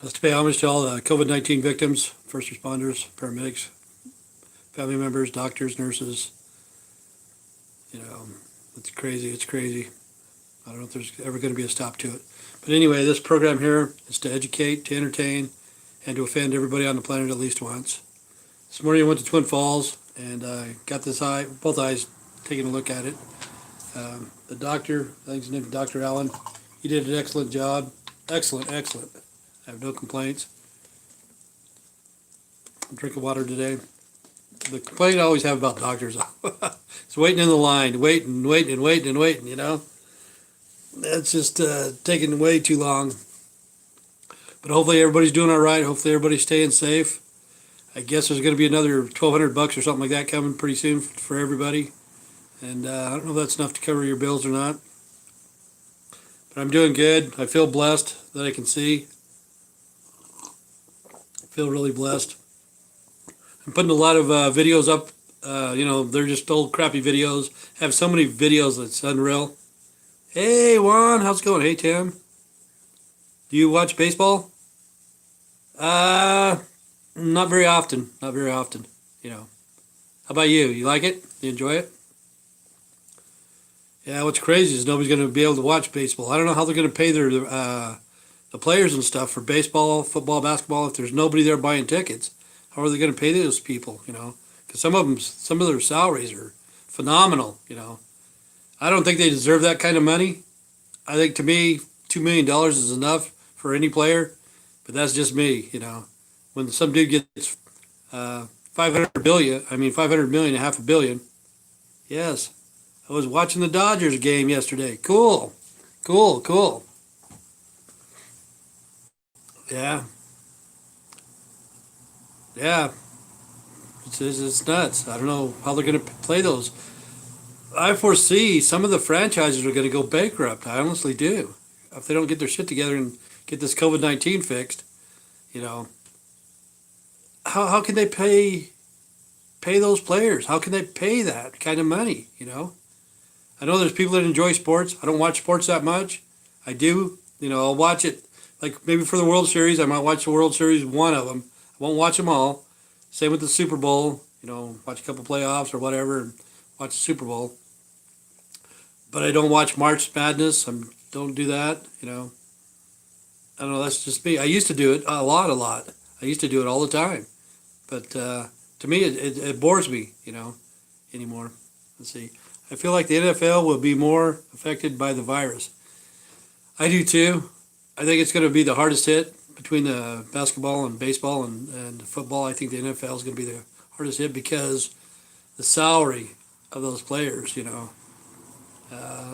Let's pay homage to all the COVID-19 victims, first responders, paramedics, family members, doctors, nurses. You know, it's crazy. It's crazy. I don't know if there's ever going to be a stop to it. But anyway, this program here is to educate, to entertain, and to offend everybody on the planet at least once. This morning I went to Twin Falls and got this eye, both eyes, taking a look at it. The doctor, I think his name is Dr. Allen, he did an excellent job. Excellent, excellent. I have no complaints. I'm drinking water today. The complaint I always have about doctors is waiting in the line, waiting, you know. That's just taking way too long. But hopefully everybody's doing all right. Hopefully everybody's staying safe. I guess there's going to be another $1,200 or something like that coming pretty soon for everybody. And I don't know if that's enough to cover your bills or not. But I'm doing good. I feel blessed that I can see. I feel really blessed. I'm putting a lot of videos up. You know, they're just old crappy videos. I have so many videos that's unreal. Hey, Juan, how's it going? Hey, Tim. Do you watch baseball? Not very often. Not very often, you know. How about you? You like it? You enjoy it? Yeah, what's crazy is nobody's going to be able to watch baseball. I don't know how they're going to pay their the players and stuff for baseball, football, basketball if there's nobody there buying tickets. How are they going to pay those people, you know? Because some of their salaries are phenomenal, you know. I don't think they deserve that kind of money. I think to me, $2 million is enough for any player, but that's just me, you know. When some dude gets 500 million, half a billion. Yes, I was watching the Dodgers game yesterday. Cool, cool, cool. Yeah, yeah. It's nuts. I don't know how they're going to play those. I foresee some of the franchises are going to go bankrupt. I honestly do. If they don't get their shit together and get this COVID-19 fixed, you know, how can they pay those players? How can they pay that kind of money, you know? I know there's people that enjoy sports. I don't watch sports that much. I do, you know, I'll watch it like maybe for the World Series. I might watch the World Series, one of them. I won't watch them all. Same with the Super Bowl, you know, watch a couple playoffs or whatever and watch the Super Bowl. But I don't watch March Madness. I don't do that, you know. I don't know, that's just me. I used to do it a lot. I used to do it all the time. But to me, it bores me, you know, anymore. Let's see. I feel like the NFL will be more affected by the virus. I do too. I think it's going to be the hardest hit between the basketball and baseball and football. I think the NFL is going to be the hardest hit because the salary of those players, you know.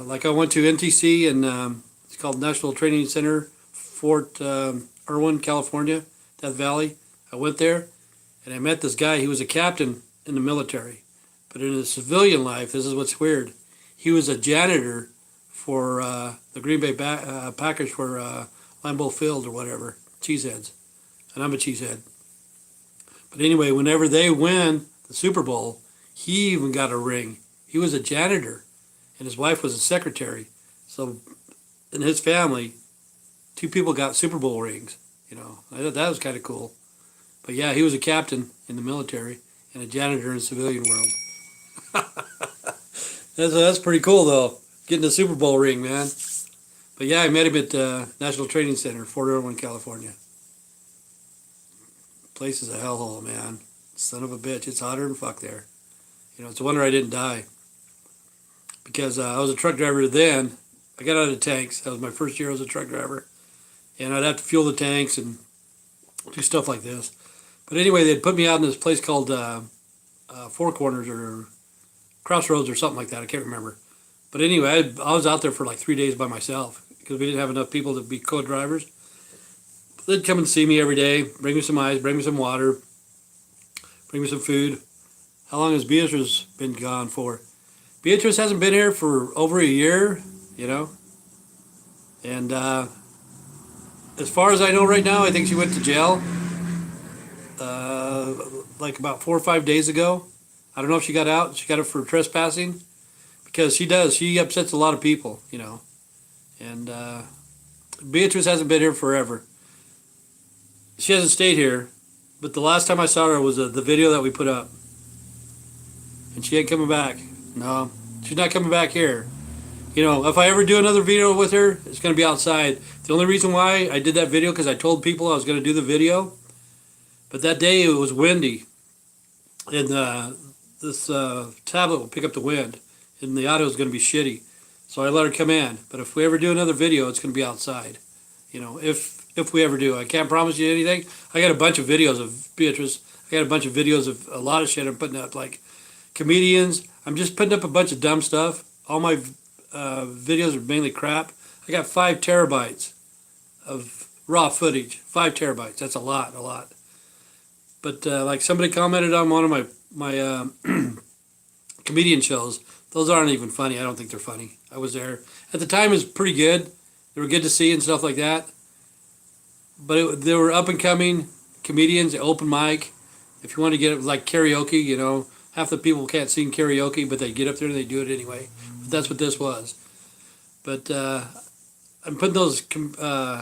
Like I went to NTC and it's called National Training Center, Fort Irwin, California, Death Valley. I went there and I met this guy. He was a captain in the military. But in his civilian life, this is what's weird. He was a janitor for the Green Bay Packers for Lambeau Field or whatever, Cheeseheads. And I'm a cheesehead. But anyway, whenever they win the Super Bowl, he even got a ring. He was a janitor, and his wife was a secretary. So in his family, two people got Super Bowl rings. You know, I thought that was kind of cool. But yeah, he was a captain in the military and a janitor in the civilian world. That's pretty cool, though, getting a Super Bowl ring, man. But yeah, I met him at National Training Center, Fort Irwin, California. Place is a hellhole, man. Son of a bitch. It's hotter than fuck there. You know, it's a wonder I didn't die. Because I was a truck driver then. I got out of tanks. That was my first year as a truck driver. And I'd have to fuel the tanks and do stuff like this. But anyway, they'd put me out in this place called Four Corners or Crossroads or something like that. I can't remember. But anyway, I was out there for like 3 days by myself because we didn't have enough people to be co-drivers. They'd come and see me every day, bring me some ice, bring me some water, bring me some food. How long has Beatrice been gone for? Beatrice hasn't been here for over a year, you know. And as far as I know right now, I think she went to jail like about 4 or 5 days ago. I don't know if she got out. She got it for trespassing because she does. She upsets a lot of people, you know. And Beatrice hasn't been here forever. She hasn't stayed here, but the last time I saw her was the video that we put up, and she ain't coming back. No, she's not coming back here. If I ever do another video with her, it's going to be outside. The only reason why I did that video because I told people I was going to do the video, but that day it was windy, and this tablet will pick up the wind, and the audio is going to be shitty. So I let her come in. But if we ever do another video, it's going to be outside. If we ever do, I can't promise you anything. I got a bunch of videos of Beatrice. I got a bunch of videos of a lot of shit I'm putting up, like comedians. I'm just putting up a bunch of dumb stuff. All my videos are mainly crap. I got 5 terabytes of raw footage. 5 terabytes. That's a lot. But like somebody commented on one of my comedian shows. Those aren't even funny. I don't think they're funny. I was there at the time. It was pretty good. They were good to see and stuff like that. But they were up and coming comedians, open mic. If you want to get it like karaoke, half the people can't sing karaoke, but they get up there and they do it anyway. But that's what this was. But I'm putting those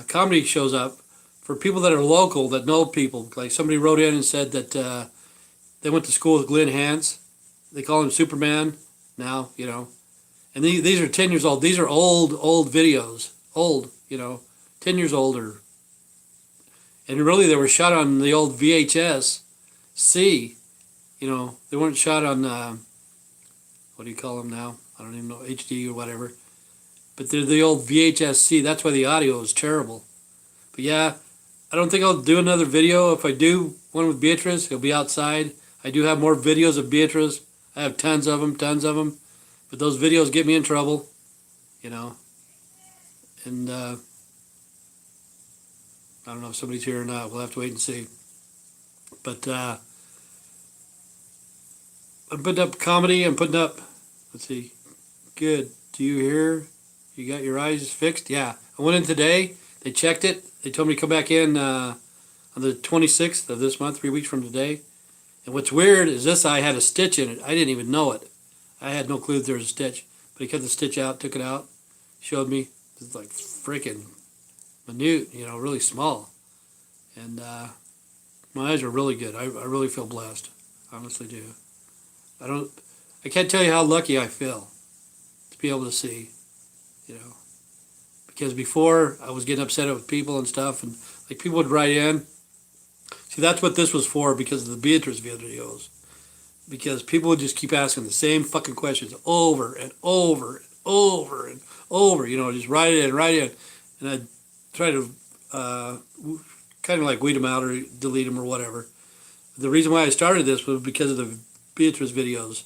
comedy shows up for people that are local, that know people. Like somebody wrote in and said that they went to school with Glenn Hance. They call him Superman now, And these are 10 years old. These are old videos. Old, 10 years older. And really they were shot on the old VHS C. They weren't shot on, what do you call them now? I don't even know, HD or whatever. But they're the old VHS C. That's why the audio is terrible. But yeah, I don't think I'll do another video. If I do one with Beatrice, it'll be outside. I do have more videos of Beatrice. I have tons of them. But those videos get me in trouble, And I don't know if somebody's here or not. We'll have to wait and see. But I'm putting up comedy. I'm putting up, let's see. Good. Do you hear? You got your eyes fixed? Yeah. I went in today. They checked it. They told me to come back in on the 26th of this month, 3 weeks from today. And what's weird is this eye had a stitch in it. I didn't even know it. I had no clue there was a stitch. But he cut the stitch out, took it out, showed me. It's like freaking minute, really small. And my eyes are really good. I really feel blessed. I honestly do. I can't tell you how lucky I feel to be able to see, Because before I was getting upset with people and stuff, and like people would write in. See, that's what this was for, because of the Beatrice videos. Because people would just keep asking the same fucking questions over and over and over and over. Just write it in. And I'd try to kind of like weed them out or delete them or whatever. The reason why I started this was because of the Beatrice videos.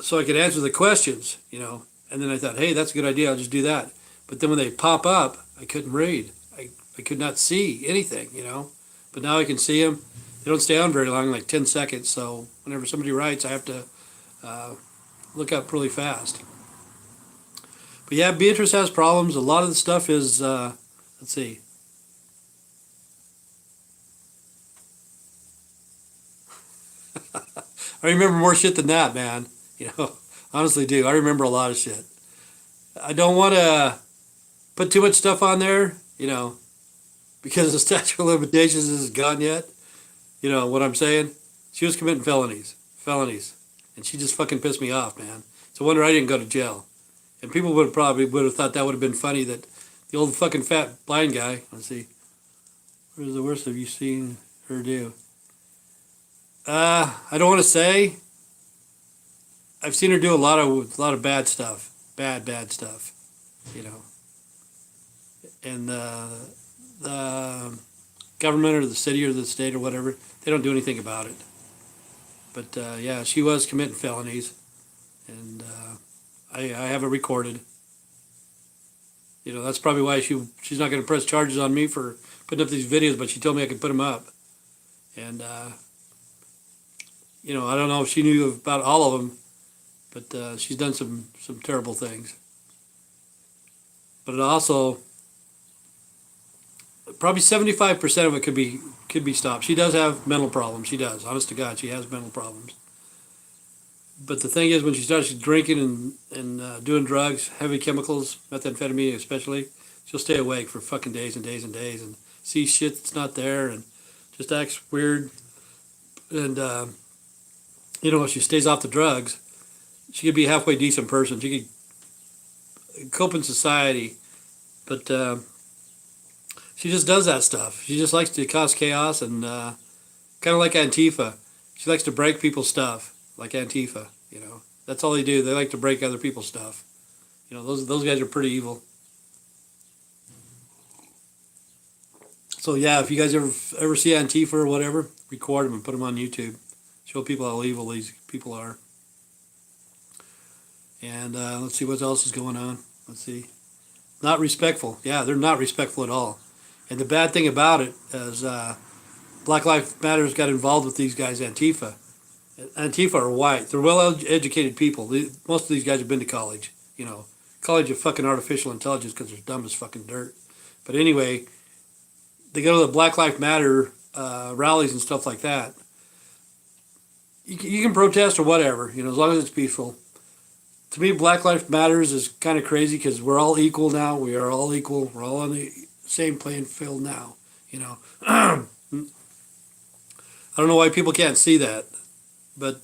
So I could answer the questions, And then I thought, hey, that's a good idea. I'll just do that. But then when they pop up, I couldn't read. I could not see anything, But now I can see them. They don't stay on very long, like 10 seconds. So whenever somebody writes, I have to look up really fast. But yeah, Beatrice has problems. A lot of the stuff is, let's see. I remember more shit than that, man. Honestly do. I remember a lot of shit. I don't want to put too much stuff on there, because the statute of limitations isn't gone yet. You know what I'm saying? She was committing felonies. And she just fucking pissed me off, man. It's a wonder I didn't go to jail. And people would have thought that would have been funny, that the old fucking fat blind guy, let's see, where's the worst have you seen her do? I don't want to say. I've seen her do a lot of bad stuff. Bad stuff. And the government or the city or the state or whatever, they don't do anything about it. But yeah, she was committing felonies, and I have it recorded. That's probably why she's not going to press charges on me for putting up these videos, but she told me I could put them up. And I don't know if she knew about all of them, but she's done some terrible things. But it also, probably 75% of it could be stopped. She does have mental problems. She does. Honest to God, she has mental problems. But the thing is, when she starts drinking and doing drugs, heavy chemicals, methamphetamine especially, she'll stay awake for fucking days and days and days. And sees shit that's not there and just acts weird. And if she stays off the drugs, she could be a halfway decent person. She could cope in society, but she just does that stuff. She just likes to cause chaos and kind of like Antifa. She likes to break people's stuff, like Antifa. That's all they do. They like to break other people's stuff. Those guys are pretty evil. So yeah, if you guys ever see Antifa or whatever, record them and put them on YouTube. Show people how evil these people are. And let's see what else is going on. Let's see. Not respectful. Yeah, they're not respectful at all. And the bad thing about it is Black Lives Matters got involved with these guys, Antifa. Antifa are white. They're well-educated people. Most of these guys have been to college. College of fucking artificial intelligence because they're dumb as fucking dirt. But anyway, they go to the Black Lives Matter rallies and stuff like that. You can protest or whatever, as long as it's peaceful. To me, Black Lives Matters is kind of crazy because we're all equal now. We are all equal. We're all on the same playing field now. I don't know why people can't see that. But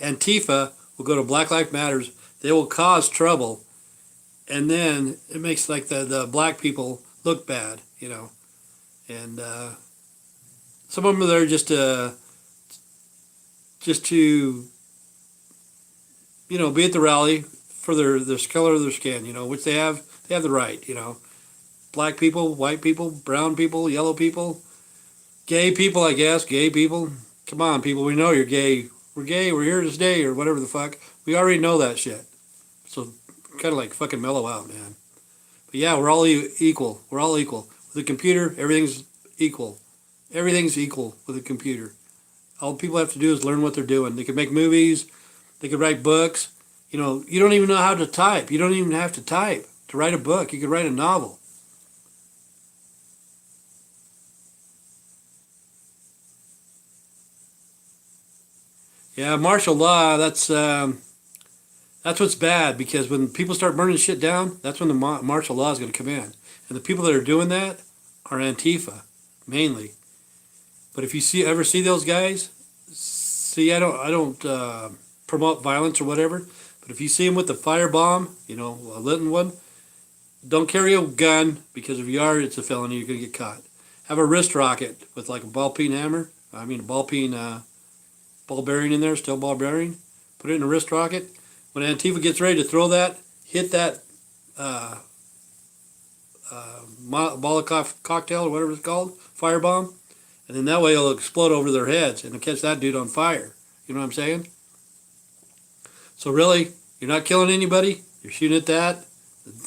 Antifa will go to Black Lives Matters. They will cause trouble. And then it makes like the black people look bad, And some of them are there just to be at the rally for their color of their skin, which they have the right, Black people, white people, brown people, yellow people, gay people, I guess, gay people. Come on, people, we know you're gay. We're gay, we're here to stay, or whatever the fuck. We already know that shit. So kind of like fucking mellow out, man. But yeah, we're all equal. We're all equal. With a computer, everything's equal. Everything's equal with a computer. All people have to do is learn what they're doing. They can make movies. They could write books. You don't even know how to type. You don't even have to type to write a book. You could write a novel. Yeah, martial law, that's what's bad, because when people start burning shit down, that's when the martial law is going to come in. And the people that are doing that are Antifa, mainly. But if you ever see those guys, I don't promote violence or whatever, but if you see them with a firebomb, a lit one, don't carry a gun, because if you are, it's a felony. You're going to get caught. Have a wrist rocket with like a ball-peen hammer. A ball-peen ball bearing in there, steel ball bearing. Put it in a wrist rocket. When Antifa gets ready to throw that, hit that Molotov cocktail or whatever it's called, firebomb, and then that way it'll explode over their heads and it'll catch that dude on fire. You know what I'm saying? So really, you're not killing anybody. You're shooting at that.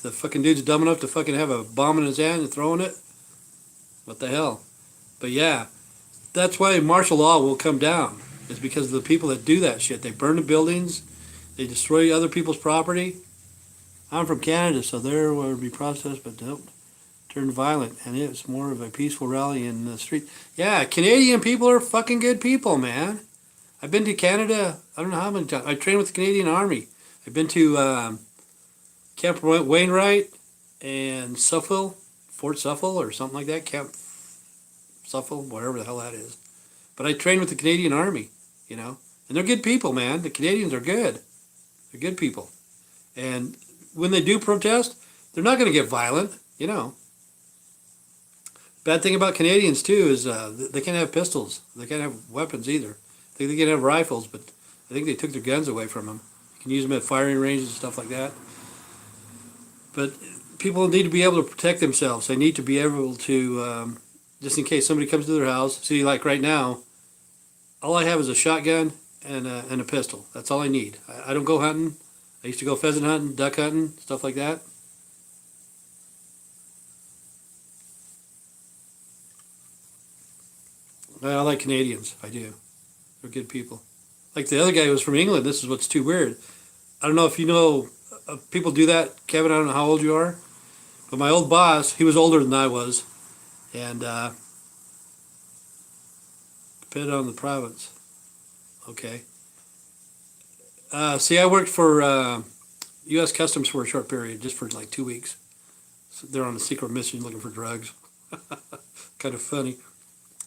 The fucking dude's dumb enough to fucking have a bomb in his hand and throwing it. What the hell? But yeah, that's why martial law will come down. It's because of the people that do that shit. They burn the buildings. They destroy other people's property. I'm from Canada, so there will be protests, but don't turn violent. And it's more of a peaceful rally in the street. Yeah, Canadian people are fucking good people, man. I've been to Canada, I don't know how many times. I trained with the Canadian Army. I've been to Camp Wainwright and Suffield, Fort Suffield or something like that. Camp Suffield, whatever the hell that is. But I trained with the Canadian Army, And they're good people, man. The Canadians are good. They're good people. And when they do protest, they're not going to get violent, Bad thing about Canadians, too, is they can't have pistols. They can't have weapons either. They can have rifles, but I think they took their guns away from them. You can use them at firing ranges and stuff like that. But people need to be able to protect themselves. They need to be able to, just in case somebody comes to their house. See, like right now, all I have is a shotgun and a pistol. That's all I need. I don't go hunting. I used to go pheasant hunting, duck hunting, stuff like that. I like Canadians. I do. They're good people. Like the other guy who was from England. This is what's too weird. I don't know if you know, people do that. Kevin, I don't know how old you are. But my old boss, he was older than I was. And depended on the province. Okay. See, I worked for U.S. Customs for a short period, just for like 2 weeks. So they're on a secret mission looking for drugs. Kind of funny.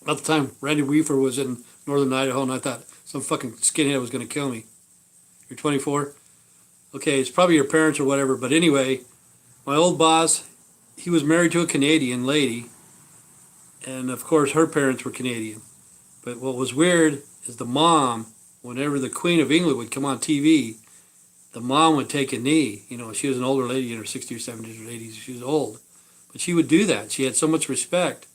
At the time, Randy Weaver was in northern Idaho, and I thought some fucking skinhead was going to kill me. You're 24? Okay, it's probably your parents or whatever, but anyway, my old boss, he was married to a Canadian lady, and of course her parents were Canadian. But what was weird is the mom, whenever the Queen of England would come on TV, the mom would take a knee. You know, she was an older lady in her 60s or 70s or 80s. She was old. But she would do that. She had so much respect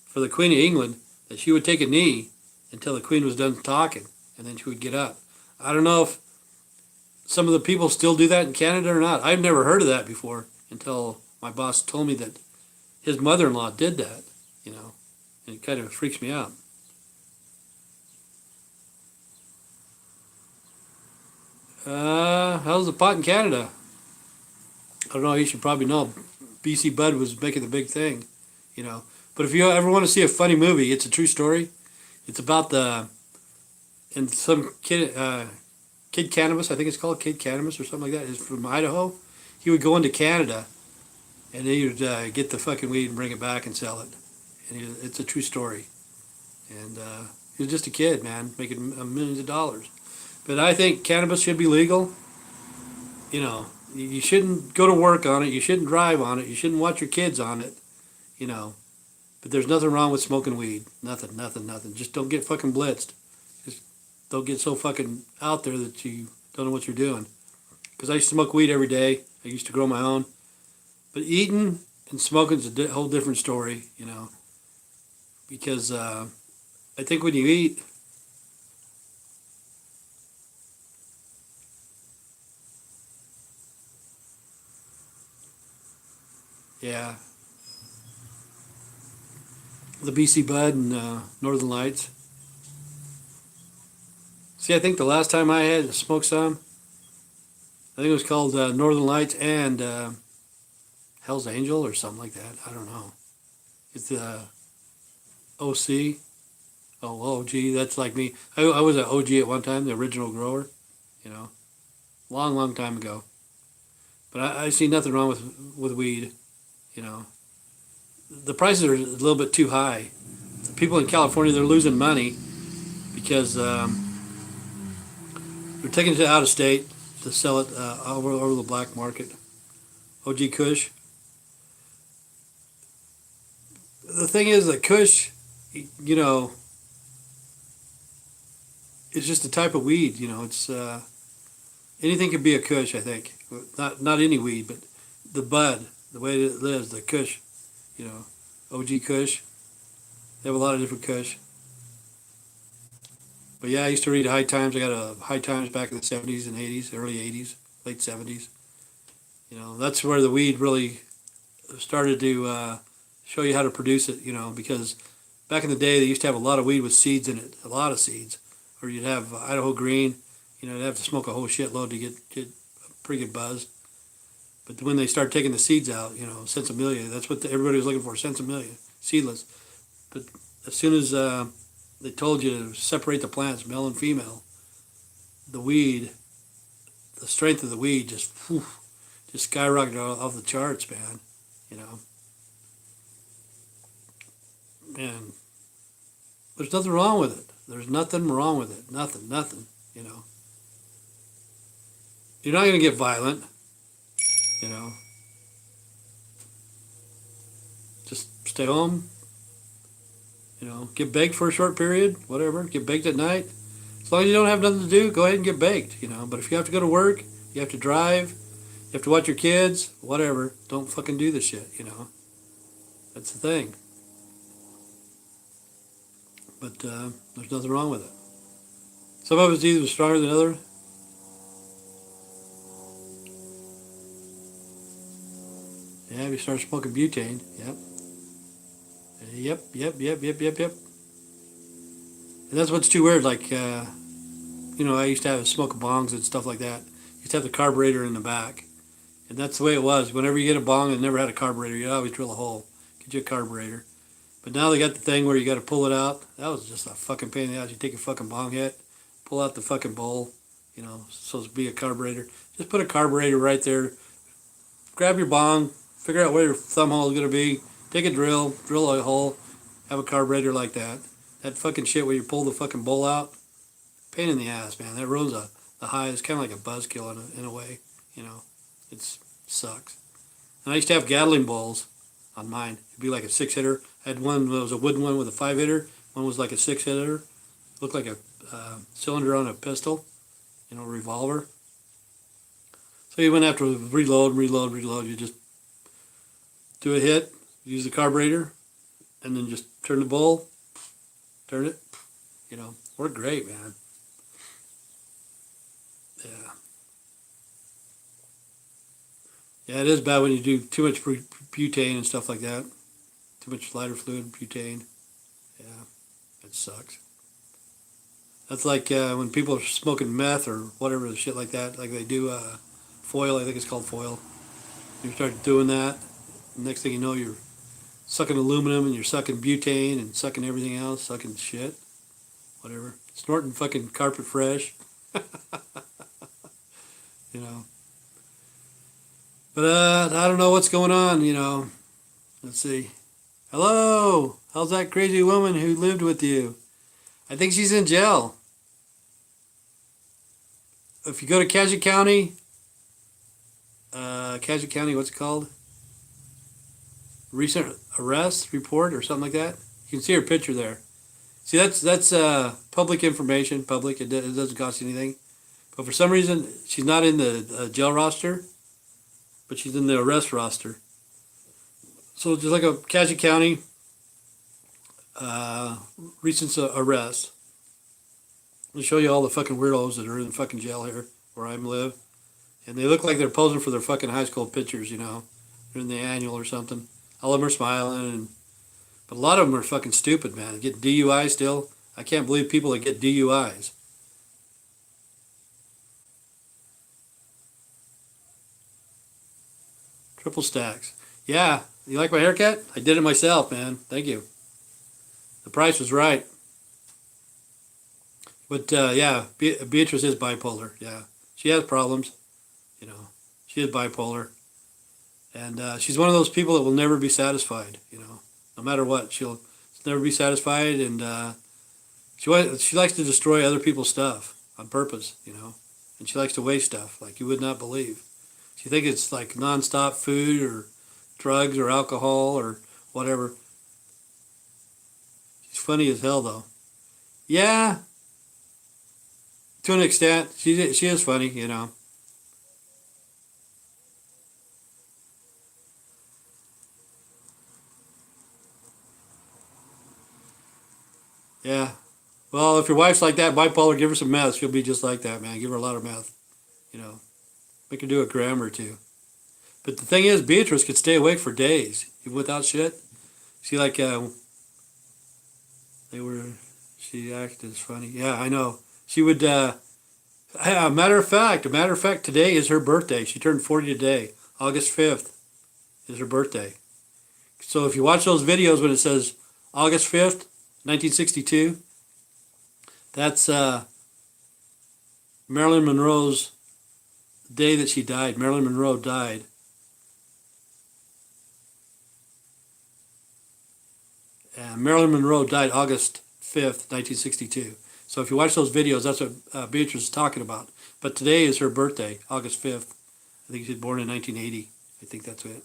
for the Queen of England that she would take a knee until the Queen was done talking, and then she would get up. I don't know if some of the people still do that in Canada or not. I've never heard of that before until my boss told me that his mother-in-law did that, you know, and it kind of freaks me out. How's the pot in Canada? I don't know. You should probably know. BC Bud was making the big thing, you know. But if you ever want to see a funny movie, it's a true story. It's about and some Kid Cannabis, I think it's called Kid Cannabis or something like that. Is from Idaho. He would go into Canada, and he would get the fucking weed and bring it back and sell it. And it's a true story. And he was just a kid, man, making millions of dollars. But I think cannabis should be legal. You know, you shouldn't go to work on it. You shouldn't drive on it. You shouldn't watch your kids on it. You know, but there's nothing wrong with smoking weed. Nothing, nothing, nothing. Just don't get fucking blitzed. Just don't get so fucking out there that you don't know what you're doing. Because I used to smoke weed every day. I used to grow my own. But eating and smoking is a whole different story, you know. Because I think when you eat, yeah, the BC Bud and Northern Lights. See, I think the last time I had smoked some, I think it was called Northern Lights and Hell's Angel or something like that. I don't know. It's OC. Oh, OG. That's like me. I was an OG at one time, the original grower, you know, long, long time ago. But I see nothing wrong with weed, you know. The prices are a little bit too high. The people in California, they're losing money because they're taking it out of state to sell it over the black market. OG Kush. The thing is that Kush, you know, it's just a type of weed. You know, it's anything could be a Kush. I think not any weed, but the bud, the way it lives, the Kush. You know, OG Kush. They have a lot of different Kush. But yeah, I used to read High Times. I got a High Times back in the 70s and 80s, early 80s, late 70s. You know, that's where the weed really started to show you how to produce it, you know, because back in the day they used to have a lot of weed with seeds in it, a lot of seeds. Or you'd have Idaho Green, you know, you'd have to smoke a whole shitload to get a pretty good buzz. But when they start taking the seeds out, you know, Sensimilia, that's what everybody was looking for, Sensimilia, seedless. But as soon as they told you to separate the plants, male and female, the weed, the strength of the weed just skyrocketed off the charts, man, you know. And there's nothing wrong with it. There's nothing wrong with it. Nothing, you know. You're not going to get violent, you know. Just stay home, you know, get baked for a short period, whatever, get baked at night. As long as you don't have nothing to do, go ahead and get baked, you know. But if you have to go to work, you have to drive, you have to watch your kids, whatever, don't fucking do this shit, you know. That's the thing. But there's nothing wrong with it. Some of it's either stronger than other. Yeah, if you start smoking butane, yep. Yep. And that's what's too weird, like, you know, I used to have smoke bongs and stuff like that. Used to have the carburetor in the back. And that's the way it was. Whenever you get a bong and never had a carburetor, you always drill a hole. Get you a carburetor. But now they got the thing where you got to pull it out. That was just a fucking pain in the ass. You take your fucking bong hit, pull out the fucking bowl, you know, so to be a carburetor. Just put a carburetor right there. Grab your bong, figure out where your thumb hole is going to be, Take a drill a hole, have a carburetor like that. That fucking shit where you pull the fucking bowl out, pain in the ass, man. That ruins the high. It's kind of like a buzzkill in a way, you know. It sucks. And I used to have Gatling bowls on mine. It'd be like a 6-hitter. I had one that was a wooden one with a 5-hitter. One was like a 6-hitter. Looked like a cylinder on a pistol, you know, revolver. So you wouldn't have to reload. You just do a hit, use the carburetor, and then just turn the bowl, turn it. You know, worked great, man. Yeah. Yeah, it is bad when you do too much butane and stuff like that. Too much lighter fluid, butane. Yeah, it sucks. That's like when people are smoking meth or whatever, shit like that. Like they do foil, I think it's called foil. You start doing that, next thing you know, you're sucking aluminum and you're sucking butane and sucking everything else, sucking shit, whatever. Snorting fucking carpet fresh, you know. But I don't know what's going on, you know. Let's see. Hello, how's that crazy woman who lived with you? I think she's in jail. If you go to Cassia County, what's it called? Recent arrest report or something like that. You can see her picture there. See, that's public information, public. It doesn't cost you anything. But for some reason, she's not in the jail roster, but she's in the arrest roster. So just like a Cassia County recent arrest. I'll show you all the fucking weirdos that are in fucking jail here where I live. And they look like they're posing for their fucking high school pictures, you know. They're in the annual or something. All of them are smiling. But a lot of them are fucking stupid, man. They get DUI still. I can't believe people that get DUIs. Triple stacks. Yeah. You like my haircut? I did it myself, man. Thank you. The price was right. But, yeah, Beatrice is bipolar, yeah. She has problems, you know. She is bipolar. And she's one of those people that will never be satisfied, you know. No matter what, she'll never be satisfied. And she likes to destroy other people's stuff on purpose, you know. And she likes to waste stuff like you would not believe. She thinks it's like nonstop food or drugs or alcohol or whatever. She's funny as hell, though. Yeah. To an extent, she is funny, you know. Yeah. Well, if your wife's like that, bipolar, give her some meth. She'll be just like that, man. Give her a lot of meth, you know. Make her do a gram or two. But the thing is, Beatrice could stay awake for days, even without shit. She like, she acted as funny. Yeah, I know. She would, matter of fact, today is her birthday. She turned 40 today. August 5th is her birthday. So if you watch those videos when it says August 5th, 1962, that's Marilyn Monroe's day that she died. Marilyn Monroe died. And Marilyn Monroe died August 5th, 1962. So if you watch those videos, that's what Beatrice is talking about. But today is her birthday, August 5th. I think she was born in 1980. I think that's it.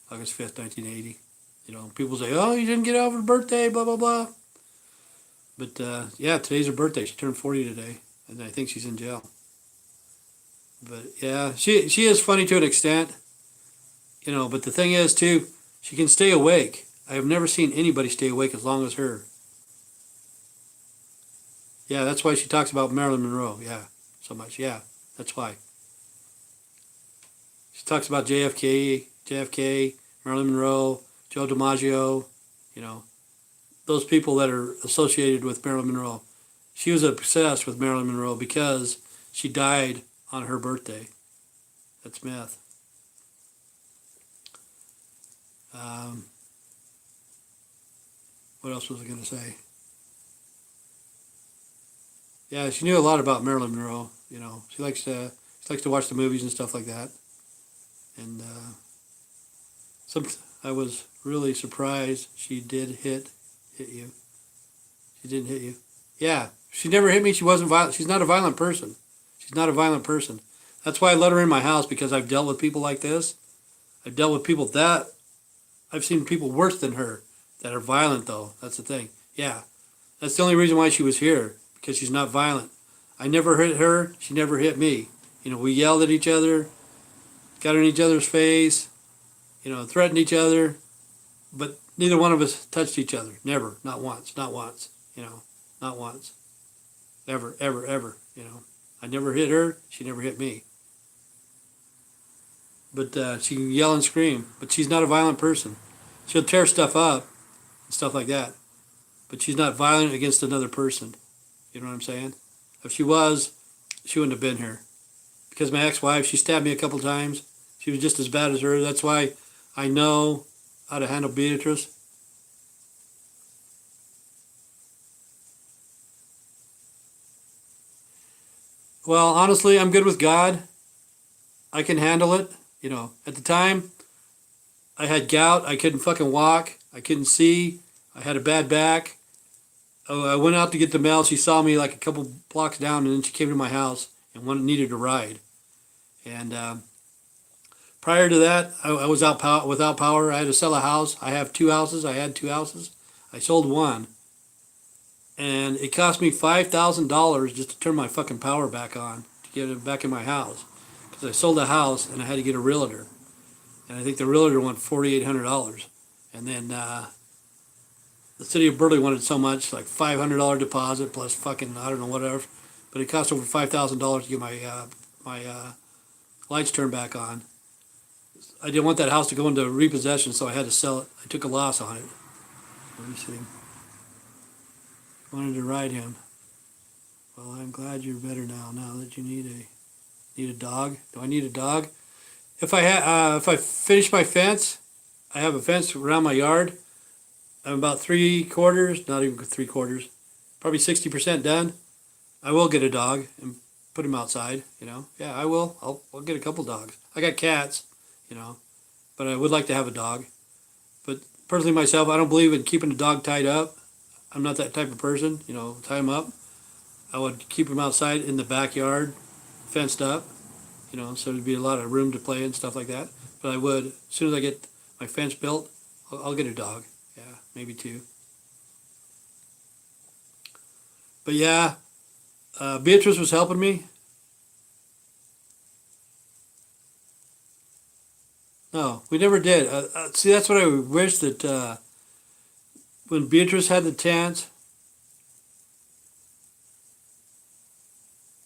August 5th, 1980. You know, people say, oh, you didn't get out of her birthday, blah, blah, blah. But, yeah, today's her birthday. She turned 40 today, and I think she's in jail. But, yeah, she is funny to an extent, you know, but the thing is, too, she can stay awake. I have never seen anybody stay awake as long as her. Yeah, that's why she talks about Marilyn Monroe, yeah, so much. Yeah, that's why. She talks about JFK, Marilyn Monroe, Joe DiMaggio, you know, those people that are associated with Marilyn Monroe. She was obsessed with Marilyn Monroe because she died on her birthday. That's meth. What else was I going to say? Yeah, she knew a lot about Marilyn Monroe. You know, she likes to watch the movies and stuff like that. And I was really surprised she did hit you. She didn't hit you. Yeah, she never hit me. She wasn't violent. She's not a violent person. She's not a violent person. That's why I let her in my house, because I've dealt with people like this. I've dealt with people that I've seen people worse than her that are violent, though. That's the thing. Yeah, that's the only reason why she was here, because she's not violent. I never hit her. She never hit me. You know, we yelled at each other, got in each other's face, you know, threatened each other, but neither one of us touched each other. Never. Not once. Not once. You know, not once. Ever, ever, ever. You know, I never hit her. She never hit me. But she can yell and scream. But she's not a violent person. She'll tear stuff up and stuff like that. But she's not violent against another person. You know what I'm saying? If she was, she wouldn't have been here. Because my ex-wife, she stabbed me a couple times. She was just as bad as her. That's why I know how to handle Beatrice. Well, honestly, I'm good with God. I can handle it. You know, at the time, I had gout. I couldn't fucking walk. I couldn't see. I had a bad back. Oh, I went out to get the mail. She saw me like a couple blocks down, and then she came to my house and needed a ride. And prior to that, I was without power. I had to sell a house. I have two houses. I had two houses. I sold one. And it cost me $5,000 just to turn my fucking power back on, to get it back in my house. Because I sold a house and I had to get a realtor. And I think the realtor wanted $4,800. And then the city of Burley wanted so much, like $500 deposit plus fucking, I don't know, whatever. But it cost over $5,000 to get my lights turned back on. I didn't want that house to go into repossession, so I had to sell it. I took a loss on it. Let me see. Wanted to ride him. Well, I'm glad you're better now that you need a dog. Do I need a dog? If I finish my fence, I have a fence around my yard. I'm about 3/4, not even 3/4, probably 60% done. I will get a dog and put him outside. You know, yeah, I will. I'll get a couple dogs. I got cats, you know, but I would like to have a dog. But personally, myself, I don't believe in keeping a dog tied up. I'm not that type of person. You know, tie him up. I would keep him outside in the backyard, fenced up. You know, so there'd be a lot of room to play and stuff like that. But I would, as soon as I get my fence built, I'll get a dog. Yeah, maybe two. But yeah, Beatrice was helping me. No, we never did. See, that's what I wish that when Beatrice had the chance.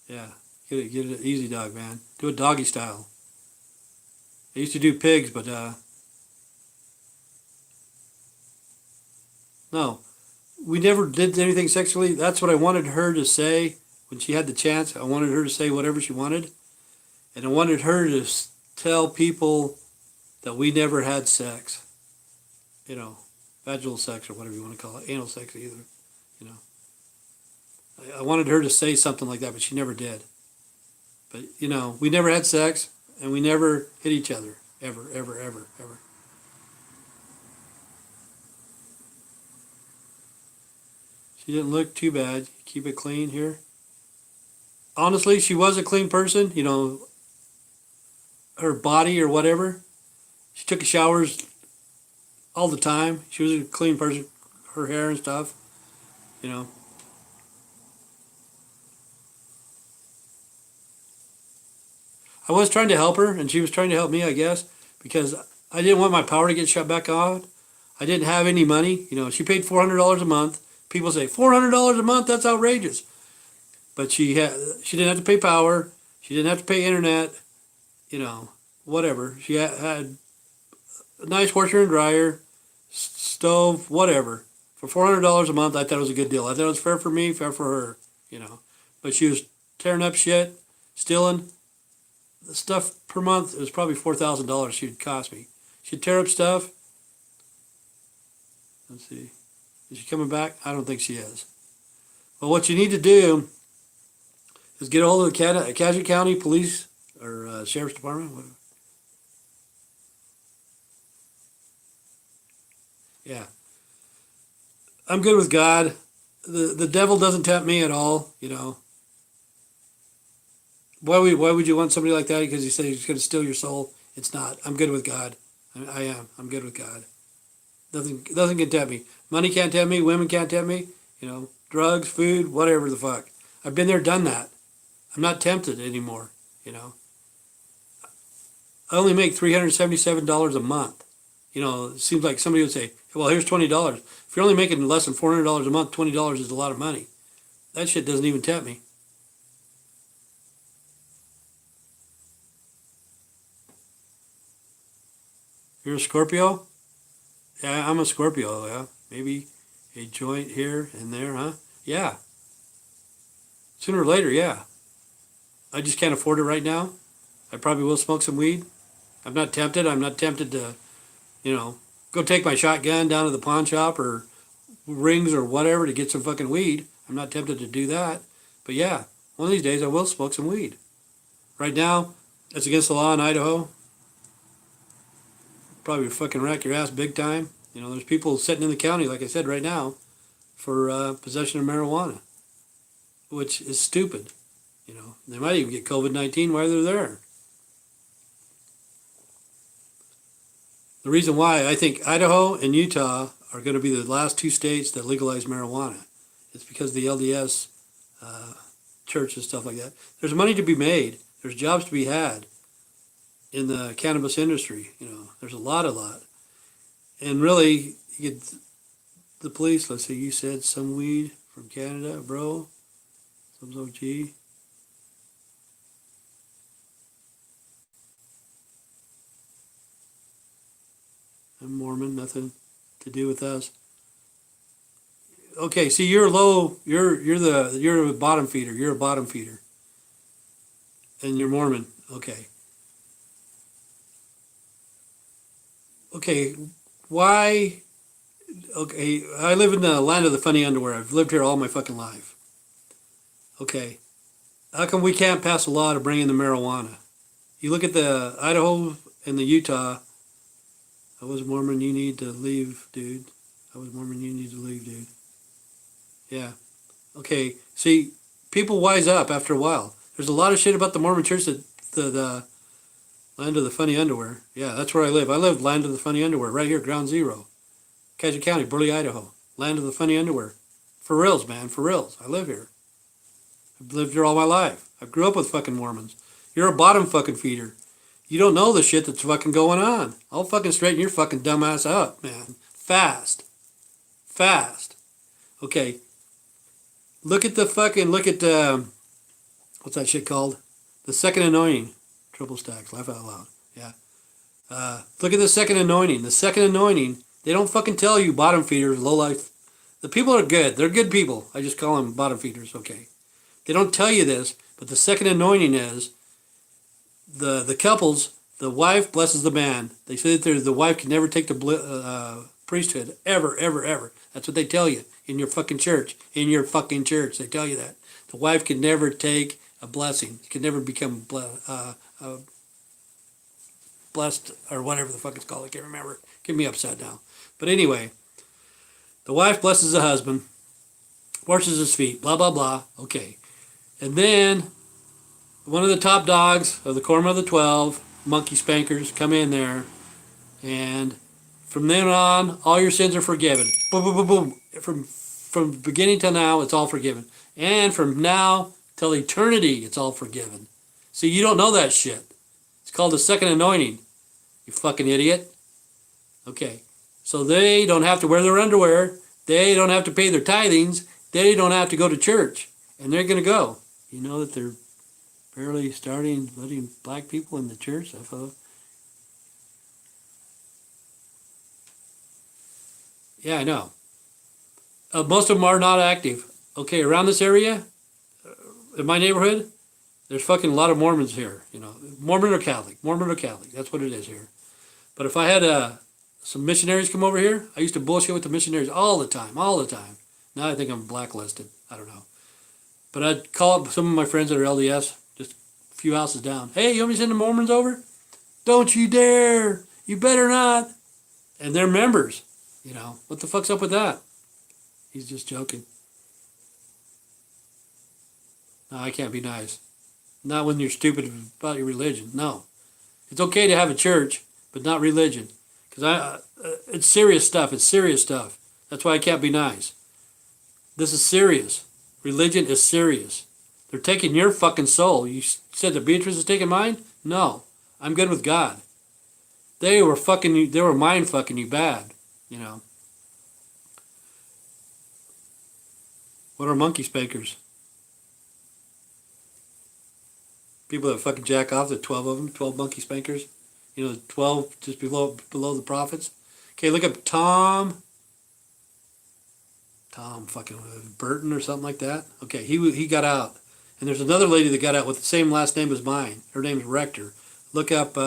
Yeah, get an easy dog, man. Do it doggy style. I used to do pigs, but no, we never did anything sexually. That's what I wanted her to say when she had the chance. I wanted her to say whatever she wanted, and I wanted her to tell people that we never had sex. You know, vaginal sex or whatever you want to call it, anal sex either. You know, I wanted her to say something like that, but she never did. But you know, we never had sex, and we never hit each other, ever, ever, ever, ever. She didn't look too bad. Keep it clean here. Honestly, she was a clean person. You know, her body or whatever. She took showers all the time. She was a clean person. Her hair and stuff. You know. I was trying to help her, and she was trying to help me, I guess, because I didn't want my power to get shut back on. I didn't have any money. You know, she paid $400 a month. People say $400 a month. That's outrageous. But she didn't have to pay power. She didn't have to pay internet. You know, whatever. She had a nice washer and dryer, stove, whatever. For $400 a month, I thought it was a good deal. I thought it was fair for me, fair for her. You know, but she was tearing up shit, stealing. The stuff per month, it was probably $4,000 she'd cost me. She'd tear up stuff. Let's see. Is she coming back? I don't think she is. Well, what you need to do is get a hold of the Cassia County Police or Sheriff's Department. Whatever. Yeah. I'm good with God. The devil doesn't tempt me at all, you know. Why would you want somebody like that? Because you say he's going to steal your soul. It's not. I'm good with God. I am. I'm good with God. Nothing can tempt me. Money can't tempt me. Women can't tempt me. You know, drugs, food, whatever the fuck. I've been there, done that. I'm not tempted anymore. You know, I only make $377 a month. You know, it seems like somebody would say, "Well, here's $20." If you're only making less than $400 a month, $20 is a lot of money. That shit doesn't even tempt me. You're a Scorpio? Yeah, I'm a Scorpio. Yeah, maybe a joint here and there, huh? Yeah, sooner or later, yeah. I just can't afford it right now. I probably will smoke some weed. I'm not tempted. I'm not tempted to, you know, go take my shotgun down to the pawn shop or rings or whatever to get some fucking weed. I'm not tempted to do that. But yeah, one of these days I will smoke some weed. Right now, it's against the law in Idaho. Probably fucking wreck your ass big time. You know, there's people sitting in the county, like I said, right now, for possession of marijuana, which is stupid. You know, they might even get COVID-19 while they're there. The reason why I think Idaho and Utah are going to be the last two states that legalize marijuana is because of the LDS uh, church and stuff like that. There's money to be made. There's jobs to be had in the cannabis industry. You know, there's a lot. And really, you get the police. Let's see, you said some weed from Canada, bro. Some OG. I'm Mormon. Nothing to do with us. Okay, see, you're low. You're a bottom feeder. You're a bottom feeder, and you're Mormon. Okay, okay. Why? Okay, I live in the land of the funny underwear. I've lived here all my fucking life. Okay, how come we can't pass a law to bring in the marijuana? You look at the Idaho and the Utah. I was Mormon. You need to leave, dude. I was Mormon. You need to leave, dude. Yeah. Okay. See, people wise up after a while. There's a lot of shit about the Mormon church that the land of the funny underwear. Yeah, that's where I live. I live land of the funny underwear right here, ground zero. Cassia County, Burley, Idaho. Land of the funny underwear. For reals, man, for reals. I live here. I've lived here all my life. I grew up with fucking Mormons. You're a bottom fucking feeder. You don't know the shit that's fucking going on. I'll fucking straighten your fucking dumb ass up, man. Fast. Fast. Okay. Look at, what's that shit called? The second anointing. Triple stacks. Laugh out loud. Yeah. Look at the second anointing. The second anointing, they don't fucking tell you bottom feeders, low life. The people are good. They're good people. I just call them bottom feeders. Okay. They don't tell you this, but the second anointing is the couples, the wife blesses the man. They say that the wife can never take the priesthood, ever, ever, ever. That's what they tell you in your fucking church. In your fucking church, they tell you that. The wife can never take a blessing. Can never become blessed or whatever the fuck it's called. I can't remember. Get me upside down. But anyway, the wife blesses the husband, washes his feet, blah, blah, blah. Okay. And then one of the top dogs of the Quorum of the 12, monkey spankers, come in there. And from then on, all your sins are forgiven. Boom, boom, boom, boom. From beginning till now, it's all forgiven. And from now till eternity, it's all forgiven. See, you don't know that shit. It's called the second anointing, you fucking idiot. Okay. So they don't have to wear their underwear. They don't have to pay their tithings. They don't have to go to church. And they're going to go. You know that they're barely starting letting black people in the church? I thought. Yeah, I know. Most of them are not active. Okay, around this area, in my neighborhood, there's fucking a lot of Mormons here. You know, Mormon or Catholic. Mormon or Catholic. That's what it is here. But if I had some missionaries come over here, I used to bullshit with the missionaries all the time, all the time. Now I think I'm blacklisted. I don't know. But I'd call up some of my friends that are LDS, just a few houses down. Hey, you want me to send the Mormons over? Don't you dare. You better not. And they're members. You know, what the fuck's up with that? He's just joking. No, I can't be nice. Not when you're stupid about your religion. No. It's okay to have a church, but not religion. Because it's serious stuff. It's serious stuff. That's why I can't be nice. This is serious. Religion is serious. They're taking your fucking soul. You said that Beatrice is taking mine? No. I'm good with God. They were fucking you. They were mind fucking you bad. You know. What are monkey spankers? People that fucking jack off, the 12 of them, 12 monkey spankers. You know, 12 just below the prophets. Okay, look up Tom fucking Burton or something like that. Okay, he got out. And there's another lady that got out with the same last name as mine. Her name's Rector. Look up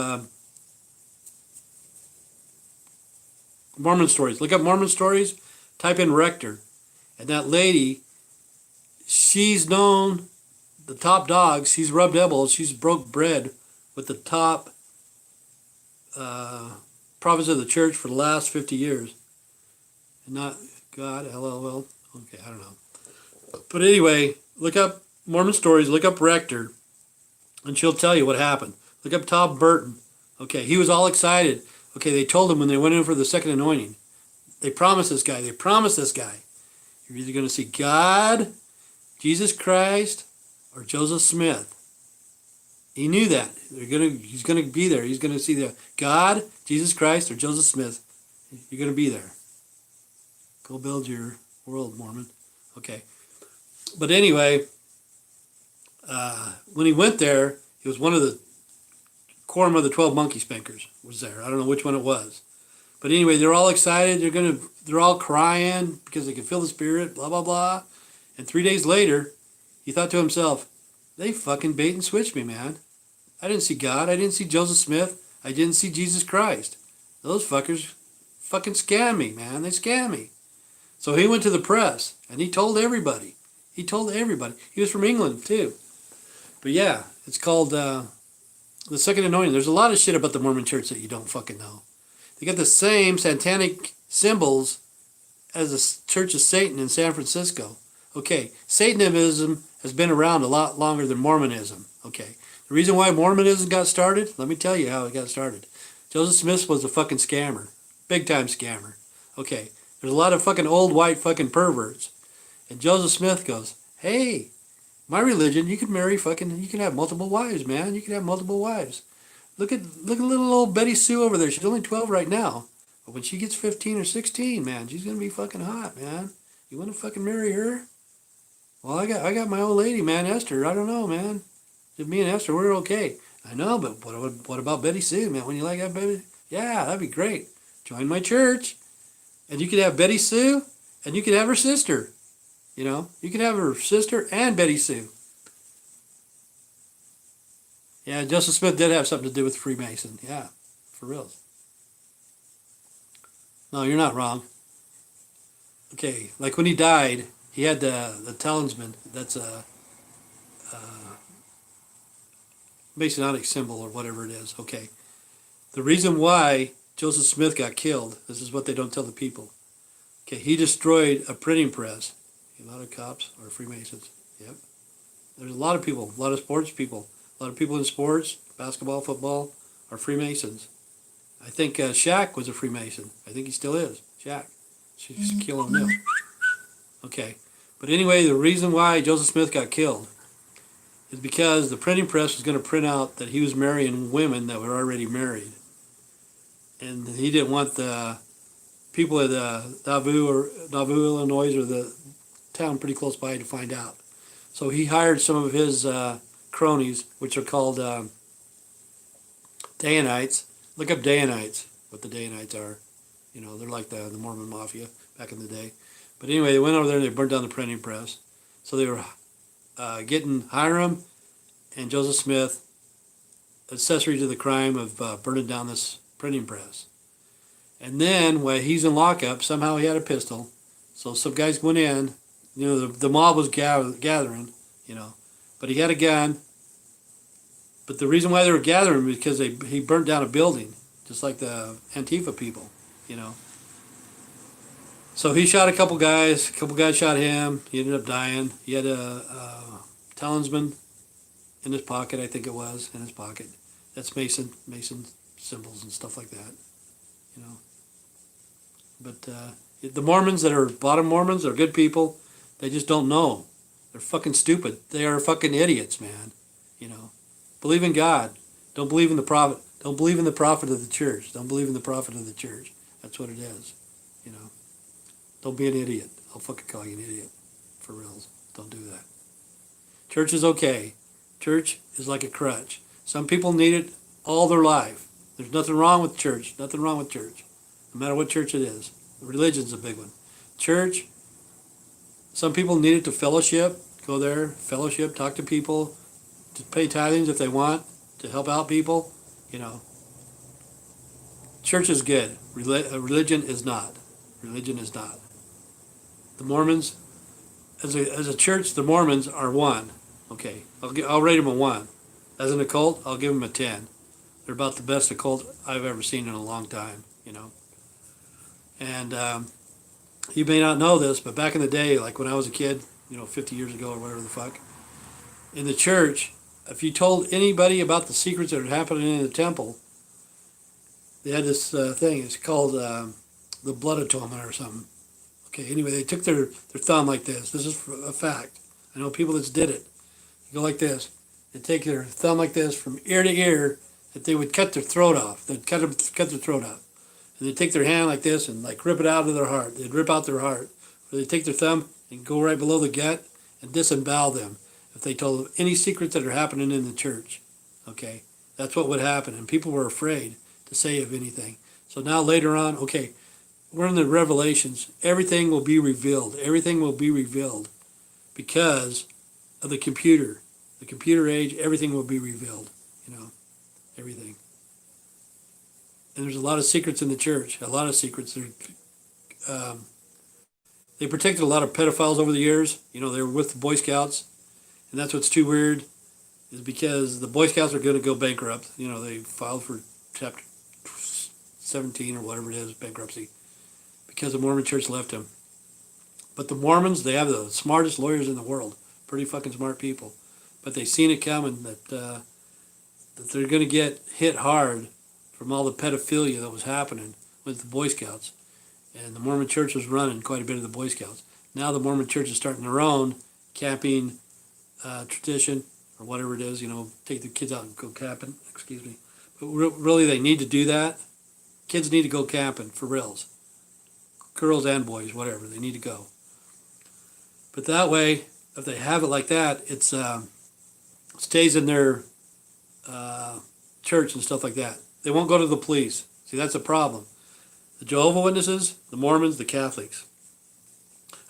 Mormon stories. Look up Mormon stories. Type in Rector. And that lady, she's known, the top dog, she's rubbed elbows, she's broke bread with the top prophets of the church for the last 50 years. And not God, LOL. Okay, I don't know. But anyway, look up Mormon stories, look up Rector, and she'll tell you what happened. Look up Tom Burton. Okay, he was all excited. Okay, they told him when they went in for the second anointing, they promised this guy, you're either going to see God, Jesus Christ, or Joseph Smith. He knew that. He's going to be there. He's going to see the God, Jesus Christ, or Joseph Smith. You're going to be there. Go build your world, Mormon. Okay. But anyway, when he went there, it was one of the quorum of the 12 monkey spankers was there. I don't know which one it was. But anyway, they're all excited. They're all crying because they can feel the spirit, blah, blah, blah. And 3 days later, he thought to himself, they fucking bait and switched me, man. I didn't see God. I didn't see Joseph Smith. I didn't see Jesus Christ. Those fuckers fucking scam me, man. They scam me. So he went to the press, and he told everybody. He was from England, too. But yeah, it's called the Second Anointing. There's a lot of shit about the Mormon Church that you don't fucking know. They got the same satanic symbols as the Church of Satan in San Francisco. Okay, Satanism has been around a lot longer than Mormonism. Okay, the reason why Mormonism got started, let me tell you how it got started. Joseph Smith was a fucking scammer. Big time scammer. Okay, there's a lot of fucking old white fucking perverts. And Joseph Smith goes, hey, my religion, you can have multiple wives, man. You can have multiple wives. Look at little old Betty Sue over there. She's only 12 right now. But when she gets 15 or 16, man, she's going to be fucking hot, man. You want to fucking marry her? Well, I got my old lady, man, Esther. I don't know, man. Just me and Esther, we're okay. I know, but what about Betty Sue, man? When you like that, baby? Yeah, that'd be great. Join my church. And you could have Betty Sue, and you could have her sister. You know, you could have her sister and Betty Sue. Yeah, Joseph Smith did have something to do with Freemason. Yeah, for real. No, you're not wrong. Okay, like when he died, he had the talisman. That's a Masonic symbol or whatever it is. Okay, the reason why Joseph Smith got killed, this is what they don't tell the people. Okay, he destroyed a printing press. A lot of cops are Freemasons. Yep. There's a lot of people, a lot of sports people. A lot of people in sports, basketball, football, are Freemasons. I think Shaq was a Freemason. I think he still is. Shaq. Shaquille O'Neal. Okay. But anyway, the reason why Joseph Smith got killed is because the printing press was going to print out that he was marrying women that were already married. And he didn't want the people at Nauvoo, Illinois, or the town pretty close by to find out. So he hired some of his cronies, which are called Dayanites. Look up Dayanites, what the Dayanites are. You know, they're like the Mormon Mafia back in the day. But anyway, they went over there and they burned down the printing press. So they were getting Hiram and Joseph Smith accessory to the crime of burning down this printing press. And then, while he's in lockup, somehow he had a pistol. So some guys went in. You know, the mob was gathering, you know. But he had a gun. But the reason why they were gathering was because he burnt down a building, just like the Antifa people, you know. So he shot a couple guys. A couple guys shot him. He ended up dying. He had a talisman in his pocket, I think it was, in his pocket. That's Mason symbols and stuff like that, you know. But the Mormons that are bottom Mormons are good people. They just don't know. They're fucking stupid. They are fucking idiots, man. You know. Believe in God. Don't believe in the prophet. Don't believe in the prophet of the church. Don't believe in the prophet of the church. That's what it is, you know. Don't be an idiot. I'll fucking call you an idiot. For reals. Don't do that. Church is okay. Church is like a crutch. Some people need it all their life. There's nothing wrong with church. Nothing wrong with church. No matter what church it is. Religion's a big one. Church, some people need it to fellowship. Go there, fellowship, talk to people, to pay tithings if they want, to help out people, you know. Church is good. Religion is not. Religion is not. The Mormons, as a church, the Mormons are 1. Okay, I'll rate them a 1. As an occult, I'll give them a 10. They're about the best occult I've ever seen in a long time, you know. And you may not know this, but back in the day, like when I was a kid, you know, 50 years ago or whatever the fuck, in the church, if you told anybody about the secrets that were happening in the temple, they had this thing, it's called the blood atonement or something. Okay, anyway, they took their thumb like this. This is a fact. I know people that did it. You go like this. They take their thumb like this from ear to ear, that they would cut their throat off. They'd cut their throat off. And they'd take their hand like this and like rip it out of their heart. They'd rip out their heart. Or they'd take their thumb and go right below the gut and disembowel them if they told them any secrets that are happening in the church. Okay, that's what would happen. And people were afraid to say of anything. So now later on, okay, we're in the Revelations. Everything will be revealed. Everything will be revealed because of the computer. The computer age, everything will be revealed. You know, everything. And there's a lot of secrets in the church. A lot of secrets. They protected a lot of pedophiles over the years. You know, they were with the Boy Scouts. And that's what's too weird, is because the Boy Scouts are going to go bankrupt. You know, they filed for Chapter 17 or whatever it is, bankruptcy, because the Mormon church left them. But the Mormons, they have the smartest lawyers in the world. Pretty fucking smart people. But they seen it coming that they're going to get hit hard from all the pedophilia that was happening with the Boy Scouts. And the Mormon church was running quite a bit of the Boy Scouts. Now the Mormon church is starting their own camping tradition, or whatever it is, you know, take the kids out and go camping, excuse me. But really they need to do that. Kids need to go camping, for reals. Girls and boys, whatever, they need to go. But that way, if they have it like that, it stays in their church and stuff like that. They won't go to the police. See, that's a problem. The Jehovah's Witnesses, the Mormons, the Catholics.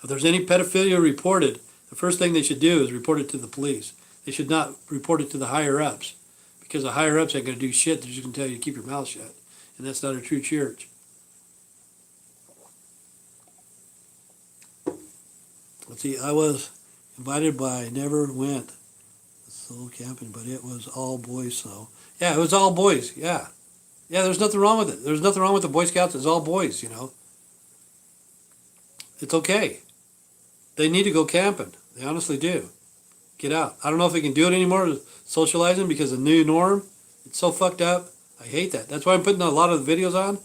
If there's any pedophilia reported, the first thing they should do is report it to the police. They should not report it to the higher-ups, because the higher-ups ain't going to do shit. They're just going to tell you to keep your mouth shut. And that's not a true church. Let's see, I was invited by, never went soul camping, but it was all boys, so. Yeah, it was all boys, yeah. Yeah, there's nothing wrong with it. There's nothing wrong with the Boy Scouts. It's all boys, you know. It's okay. They need to go camping. They honestly do. Get out. I don't know if they can do it anymore, socializing, because the new norm, it's so fucked up. I hate that. That's why I'm putting a lot of the videos on,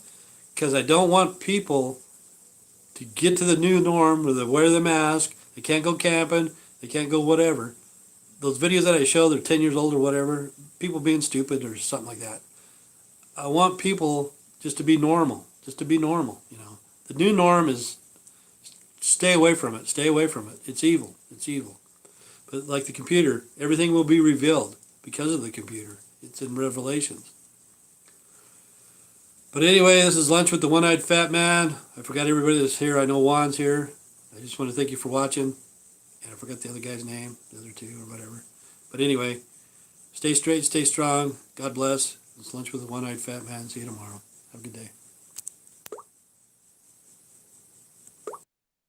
because I don't want people to get to the new norm where they wear the mask, they can't go camping, they can't go whatever. Those videos that I show, they're 10 years old or whatever, people being stupid or something like that. I want people just to be normal, you know. The new norm is stay away from it, stay away from it. It's evil, it's evil. But like the computer, everything will be revealed because of the computer. It's in Revelations. But anyway, this is Lunch with the One-Eyed Fat Man. I forgot everybody that's here. I know Juan's here. I just want to thank you for watching. And I forgot the other guy's name, the other two or whatever. But anyway, stay straight, stay strong. God bless. It's Lunch with the One-Eyed Fat Man. See you tomorrow. Have a good day.